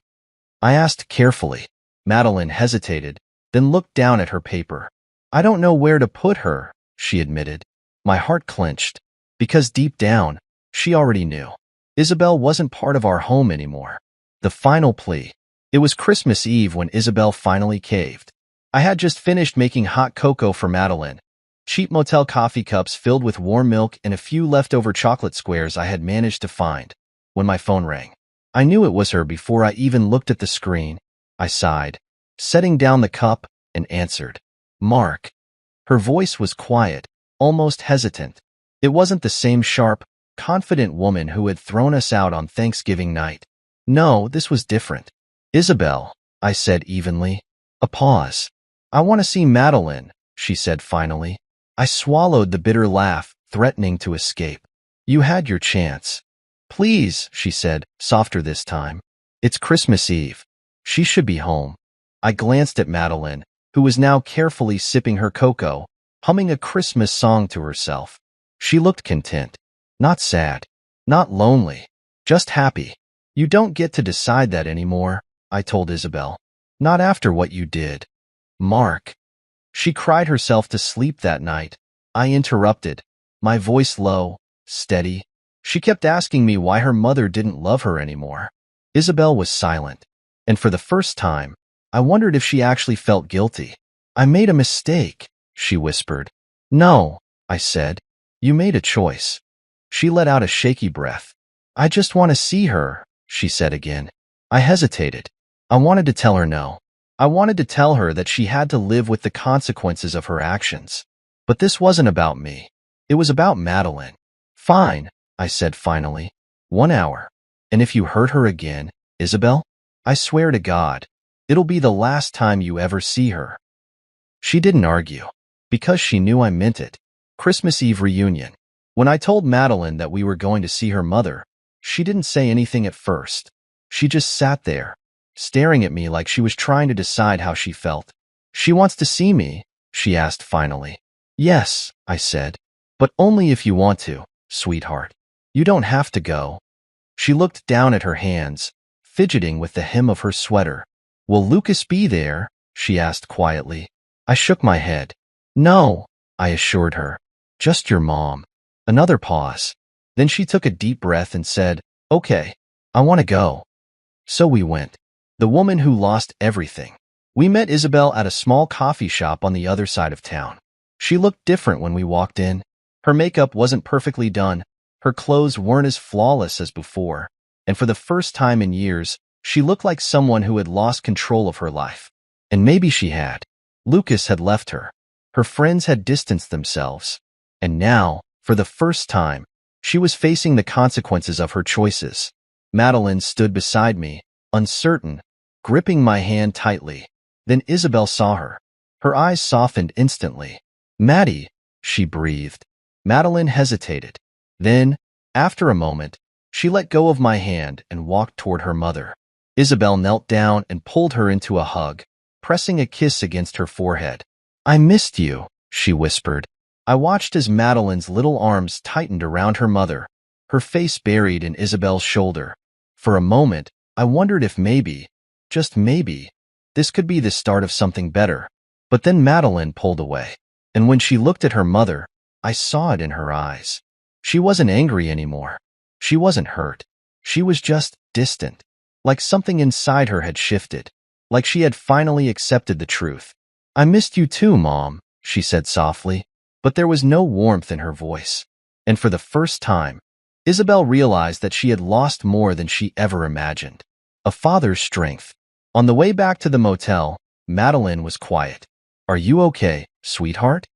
I asked carefully. Madeline hesitated, then looked down at her paper. "I don't know where to put her," she admitted. My heart clenched, because deep down, she already knew. Isabel wasn't part of our home anymore. The final plea. It was Christmas Eve when Isabel finally caved. I had just finished making hot cocoa for Madeline, cheap motel coffee cups filled with warm milk and a few leftover chocolate squares I had managed to find, when my phone rang. I knew it was her before I even looked at the screen. I sighed, setting down the cup, and answered. "Mark." Her voice was quiet, almost hesitant. It wasn't the same sharp, confident woman who had thrown us out on Thanksgiving night. No, this was different. "Isabel," I said evenly. A pause. "I want to see Madeline," she said finally. I swallowed the bitter laugh, threatening to escape. "You had your chance." "Please," she said, softer this time. "It's Christmas Eve. She should be home." I glanced at Madeline, who was now carefully sipping her cocoa, humming a Christmas song to herself. She looked content. Not sad. Not lonely. Just happy. "You don't get to decide that anymore," I told Isabel. "Not after what you did." "Mark." She cried herself to sleep that night. I interrupted, my voice low, steady. She kept asking me why her mother didn't love her anymore. Isabel was silent, and for the first time, I wondered if she actually felt guilty. "I made a mistake," she whispered. "No," I said. You made a choice. She let out a shaky breath. I just want to see her, she said again. I hesitated. I wanted to tell her no. I wanted to tell her that she had to live with the consequences of her actions. But this wasn't about me. It was about Madeline. Fine, I said finally. 1 hour. And if you hurt her again, Isabel, I swear to God, it'll be the last time you ever see her. She didn't argue, because she knew I meant it. Christmas Eve reunion. When I told Madeline that we were going to see her mother, she didn't say anything at first. She just sat there, staring at me like she was trying to decide how she felt. She wants to see me, she asked finally. Yes, I said, but only if you want to, sweetheart. You don't have to go. She looked down at her hands, fidgeting with the hem of her sweater. Will Lucas be there? She asked quietly. I shook my head. No, I assured her. Just your mom. Another pause. Then she took a deep breath and said, Okay, I want to go. So we went. The woman who lost everything. We met Isabel at a small coffee shop on the other side of town. She looked different when we walked in. Her makeup wasn't perfectly done. Her clothes weren't as flawless as before. And for the first time in years, she looked like someone who had lost control of her life. And maybe she had. Lucas had left her. Her friends had distanced themselves. And now, for the first time, she was facing the consequences of her choices. Madeline stood beside me, uncertain, gripping my hand tightly. Then Isabel saw her. Her eyes softened instantly. Maddie, she breathed. Madeline hesitated. Then, after a moment, she let go of my hand and walked toward her mother. Isabel knelt down and pulled her into a hug, pressing a kiss against her forehead. I missed you, she whispered. I watched as Madeline's little arms tightened around her mother, her face buried in Isabel's shoulder. For a moment, I wondered if maybe, just maybe, this could be the start of something better. But then Madeline pulled away. And when she looked at her mother, I saw it in her eyes. She wasn't angry anymore. She wasn't hurt. She was just distant, like something inside her had shifted, like she had finally accepted the truth. I missed you too, Mom, she said softly, but there was no warmth in her voice. And for the first time, Isabel realized that she had lost more than she ever imagined. A father's strength. On the way back to the motel, Madeline was quiet. Are you okay, sweetheart?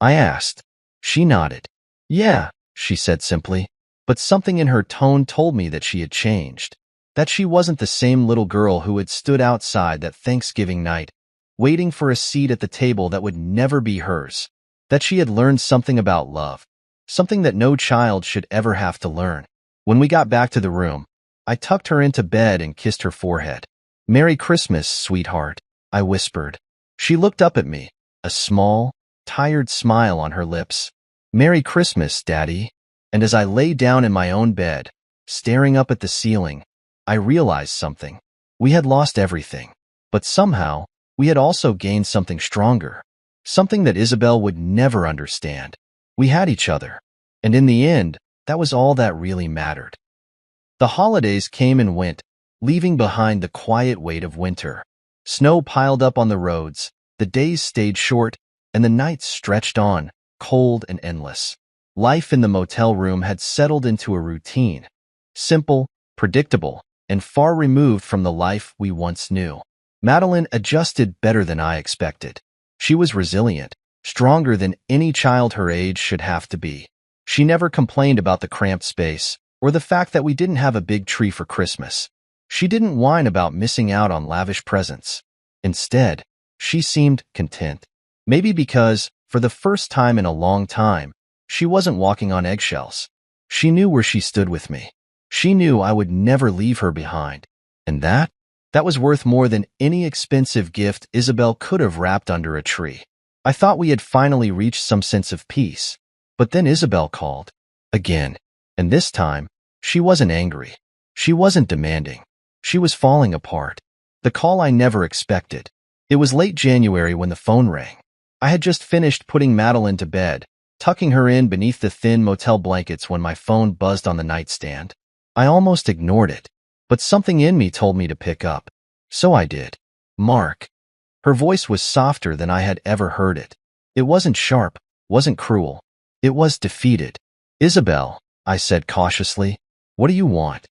I asked. She nodded. Yeah, she said simply, but something in her tone told me that she had changed, that she wasn't the same little girl who had stood outside that Thanksgiving night, waiting for a seat at the table that would never be hers, that she had learned something about love, something that no child should ever have to learn. When we got back to the room, I tucked her into bed and kissed her forehead. Merry Christmas, sweetheart, I whispered. She looked up at me, a small, tired smile on her lips. Merry Christmas, Daddy. And as I lay down in my own bed, staring up at the ceiling, I realized something. We had lost everything, but somehow, we had also gained something stronger, something that Isabel would never understand. We had each other, and in the end, that was all that really mattered. The holidays came and went, leaving behind the quiet weight of winter. Snow piled up on the roads, the days stayed short, and the nights stretched on, cold and endless. Life in the motel room had settled into a routine, simple, predictable, and far removed from the life we once knew. Madeline adjusted better than I expected. She was resilient, stronger than any child her age should have to be. She never complained about the cramped space or the fact that we didn't have a big tree for Christmas. She didn't whine about missing out on lavish presents. Instead, she seemed content. Maybe because, for the first time in a long time, she wasn't walking on eggshells. She knew where she stood with me. She knew I would never leave her behind. And that was worth more than any expensive gift Isabel could have wrapped under a tree. I thought we had finally reached some sense of peace. But then Isabel called. Again. And this time, she wasn't angry. She wasn't demanding. She was falling apart. The call I never expected. It was late January when the phone rang. I had just finished putting Madeline to bed, tucking her in beneath the thin motel blankets when my phone buzzed on the nightstand. I almost ignored it, but something in me told me to pick up. So I did. Mark. Her voice was softer than I had ever heard it. It wasn't sharp, wasn't cruel. It was defeated. Isabel, I said cautiously, what do you want?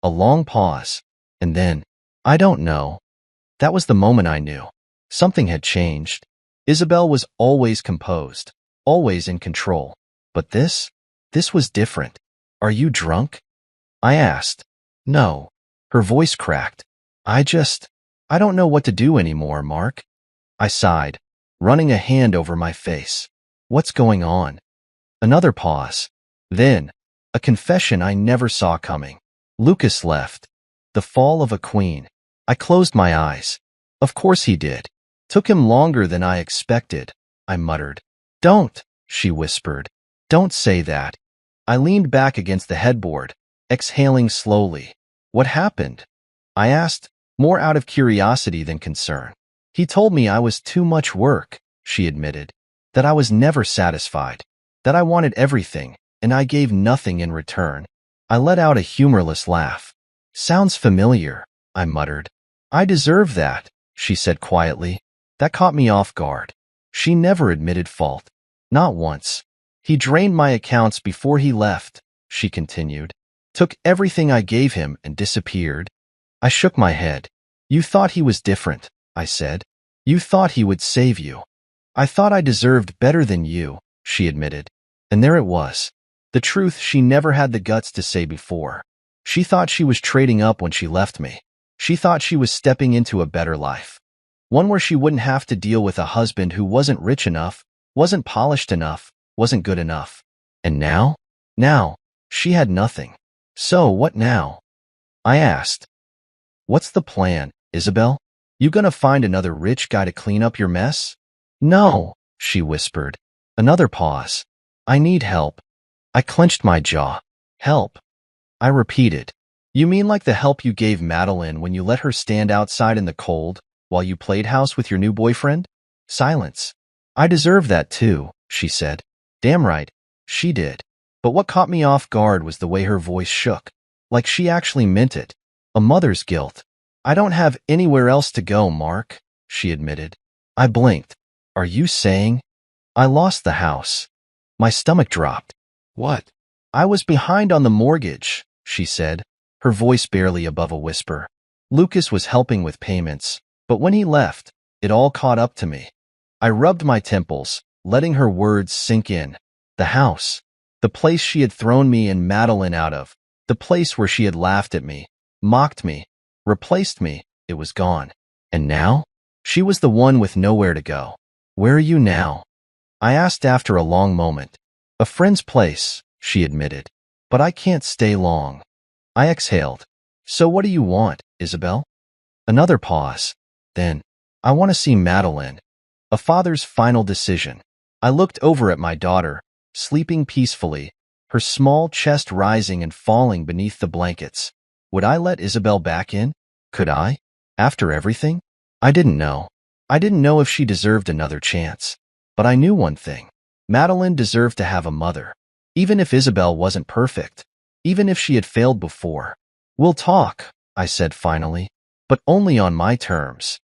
A long pause. And then, I don't know. That was the moment I knew. Something had changed. Isabel was always composed, always in control. But this was different. Are you drunk? I asked. No. Her voice cracked. I don't know what to do anymore, Mark. I sighed, running a hand over my face. What's going on? Another pause. Then, a confession I never saw coming. Lucas left. The fall of a queen. I closed my eyes. Of course he did. Took him longer than I expected, I muttered. Don't, she whispered. Don't say that. I leaned back against the headboard, exhaling slowly. What happened? I asked, more out of curiosity than concern. He told me I was too much work, she admitted. That I was never satisfied. That I wanted everything, and I gave nothing in return. I let out a humorless laugh. Sounds familiar, I muttered. I deserve that, she said quietly. That caught me off guard. She never admitted fault. Not once. He drained my accounts before he left, she continued. Took everything I gave him and disappeared. I shook my head. You thought he was different, I said. You thought he would save you. I thought I deserved better than you, she admitted. And there it was. The truth she never had the guts to say before. She thought she was trading up when she left me. She thought she was stepping into a better life. One where she wouldn't have to deal with a husband who wasn't rich enough, wasn't polished enough, wasn't good enough. And now? Now, she had nothing. So what now? I asked. What's the plan, Isabel? You gonna find another rich guy to clean up your mess? No, she whispered. Another pause. I need help. I clenched my jaw. Help. I repeated. You mean like the help you gave Madeline when you let her stand outside in the cold while you played house with your new boyfriend? Silence. I deserve that too, she said. Damn right, she did. But what caught me off guard was the way her voice shook, like she actually meant it. A mother's guilt. I don't have anywhere else to go, Mark, she admitted. I blinked. Are you saying? I lost the house. My stomach dropped. What? I was behind on the mortgage, she said, her voice barely above a whisper. Lucas was helping with payments, but when he left, it all caught up to me. I rubbed my temples, letting her words sink in. The house. The place she had thrown me and Madeline out of. The place where she had laughed at me, mocked me, replaced me. It was gone. And now? She was the one with nowhere to go. Where are you now? I asked after a long moment. A friend's place, she admitted. But I can't stay long. I exhaled. So what do you want, Isabel? Another pause. Then, I want to see Madeline. A father's final decision. I looked over at my daughter, sleeping peacefully, her small chest rising and falling beneath the blankets. Would I let Isabel back in? Could I? After everything? I didn't know. I didn't know if she deserved another chance. But I knew one thing. Madeline deserved to have a mother. Even if Isabel wasn't perfect. Even if she had failed before. We'll talk, I said finally. But only on my terms.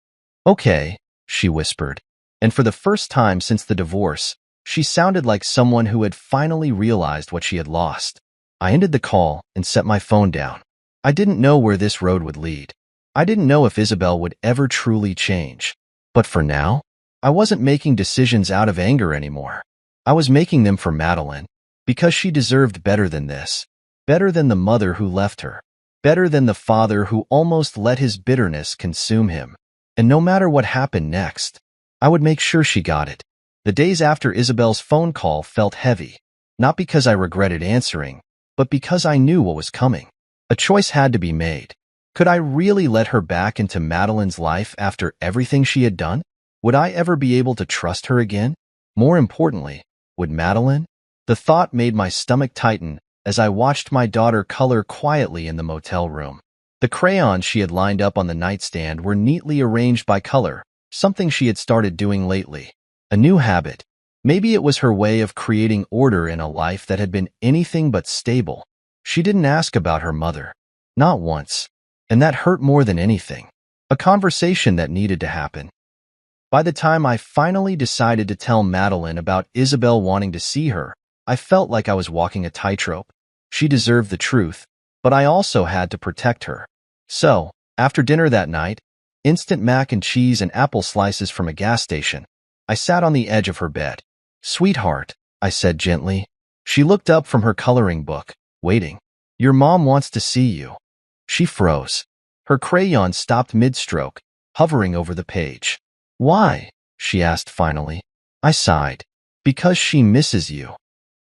Okay, she whispered. And for the first time since the divorce, she sounded like someone who had finally realized what she had lost. I ended the call and set my phone down. I didn't know where this road would lead. I didn't know if Isabel would ever truly change. But for now, I wasn't making decisions out of anger anymore. I was making them for Madeline, because she deserved better than this. Better than the mother who left her. Better than the father who almost let his bitterness consume him. And no matter what happened next, I would make sure she got it. The days after Isabel's phone call felt heavy, not because I regretted answering, but because I knew what was coming. A choice had to be made. Could I really let her back into Madeline's life after everything she had done? Would I ever be able to trust her again? More importantly, would Madeline? The thought made my stomach tighten as I watched my daughter color quietly in the motel room. The crayons she had lined up on the nightstand were neatly arranged by color, something she had started doing lately. A new habit. Maybe it was her way of creating order in a life that had been anything but stable. She didn't ask about her mother. Not once. And that hurt more than anything. A conversation that needed to happen. By the time I finally decided to tell Madeline about Isabel wanting to see her, I felt like I was walking a tightrope. She deserved the truth, but I also had to protect her. So, after dinner that night, instant mac and cheese and apple slices from a gas station, I sat on the edge of her bed. "Sweetheart," I said gently. She looked up from her coloring book, waiting. "Your mom wants to see you." She froze. Her crayon stopped mid-stroke, hovering over the page. "Why?" she asked finally. I sighed. "Because she misses you."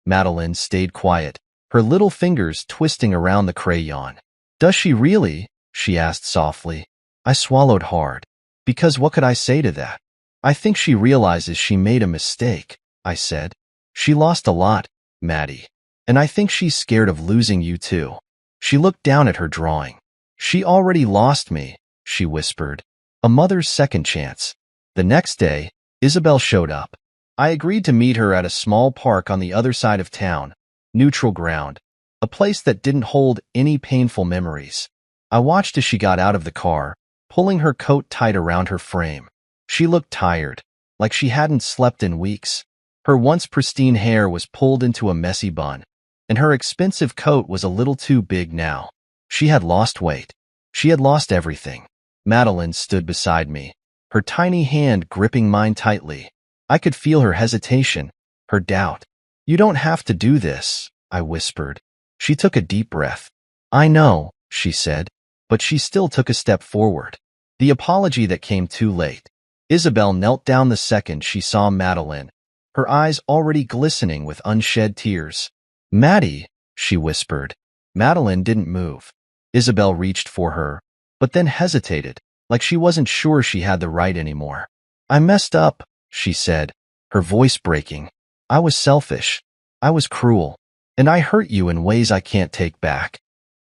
Madeline stayed quiet, her little fingers twisting around the crayon. "Does she really?" she asked softly. I swallowed hard. Because what could I say to that? "I think she realizes she made a mistake," I said. "She lost a lot, Maddie. And I think she's scared of losing you too." She looked down at her drawing. "She already lost me," she whispered. "A mother's second chance." The next day, Isabel showed up. I agreed to meet her at a small park on the other side of town, neutral ground, a place that didn't hold any painful memories. I watched as she got out of the car, pulling her coat tight around her frame. She looked tired, like she hadn't slept in weeks. Her once pristine hair was pulled into a messy bun, and her expensive coat was a little too big now. She had lost weight. She had lost everything. Madeline stood beside me, her tiny hand gripping mine tightly. I could feel her hesitation, her doubt. "You don't have to do this," I whispered. She took a deep breath. "I know," she said, but she still took a step forward. The apology that came too late. Isabel knelt down the second she saw Madeline, her eyes already glistening with unshed tears. "Maddie," she whispered. Madeline didn't move. Isabel reached for her, but then hesitated, like she wasn't sure she had the right anymore. "I messed up," she said, her voice breaking. "I was selfish. I was cruel. And I hurt you in ways I can't take back."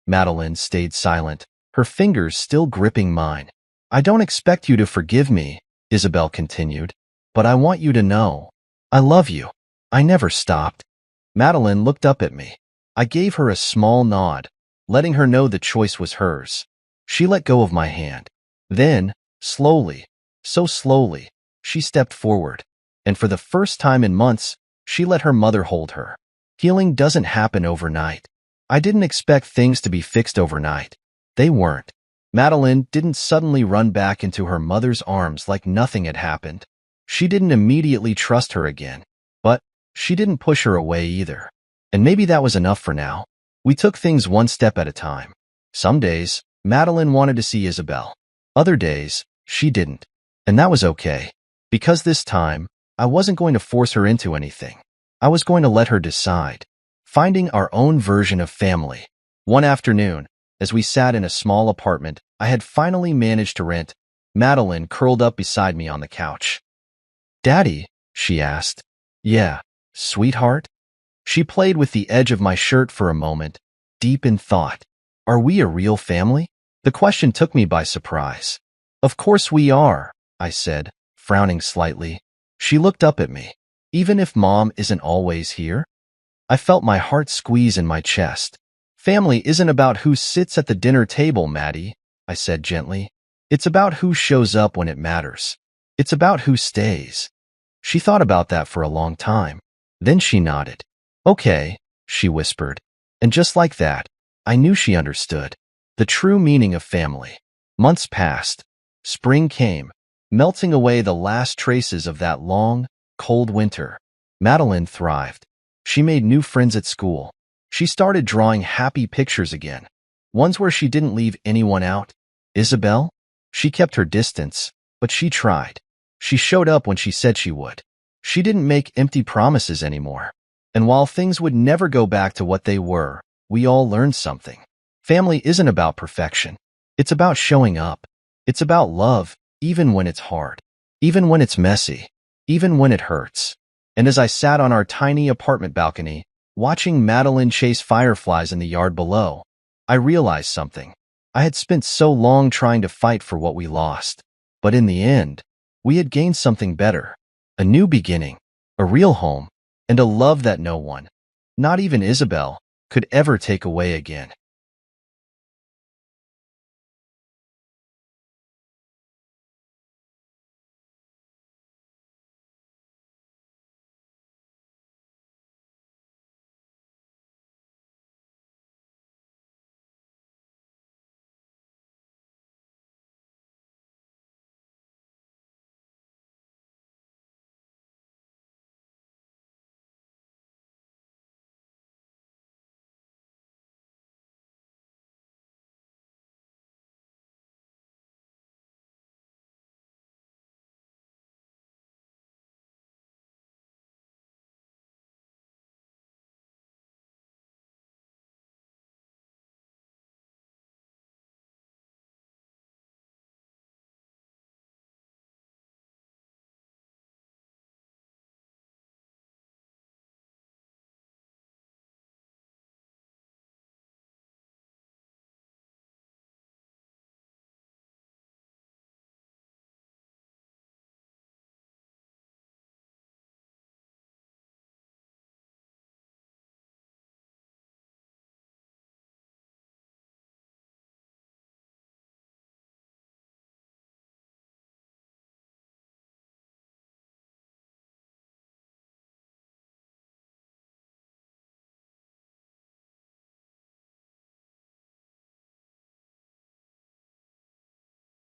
Madeline stayed silent, her fingers still gripping mine. "I don't expect you to forgive me," Isabel continued, "but I want you to know. I love you." I never stopped. Madeline looked up at me. I gave her a small nod, letting her know the choice was hers. She let go of my hand. Then, slowly, so slowly, she stepped forward, and for the first time in months, she let her mother hold her. Healing doesn't happen overnight. I didn't expect things to be fixed overnight. They weren't. Madeline didn't suddenly run back into her mother's arms like nothing had happened. She didn't immediately trust her again, but she didn't push her away either. And maybe that was enough for now. We took things one step at a time. Some days, Madeline wanted to see Isabel. Other days, she didn't. And that was okay. Because this time, I wasn't going to force her into anything. I was going to let her decide. Finding our own version of family. One afternoon, as we sat in a small apartment I had finally managed to rent, Madeline curled up beside me on the couch. "Daddy?" she asked. "Yeah, sweetheart?" She played with the edge of my shirt for a moment, deep in thought. "Are we a real family?" The question took me by surprise. "Of course we are," I said, frowning slightly. She looked up at me. "Even if Mom isn't always here?" I felt my heart squeeze in my chest. "Family isn't about who sits at the dinner table, Maddie," I said gently. "It's about who shows up when it matters. It's about who stays." She thought about that for a long time. Then she nodded. "Okay," she whispered. And just like that, I knew she understood. The true meaning of family. Months passed. Spring came, melting away the last traces of that long, cold winter. Madeline thrived. She made new friends at school. She started drawing happy pictures again, ones where she didn't leave anyone out. Isabel? She kept her distance, but she tried. She showed up when she said she would. She didn't make empty promises anymore. And while things would never go back to what they were, we all learned something. Family isn't about perfection. It's about showing up. It's about love, even when it's hard, even when it's messy, even when it hurts. And as I sat on our tiny apartment balcony, watching Madeline chase fireflies in the yard below, I realized something. I had spent so long trying to fight for what we lost. But in the end, we had gained something better. A new beginning, a real home, and a love that no one, not even Isabel, could ever take away again.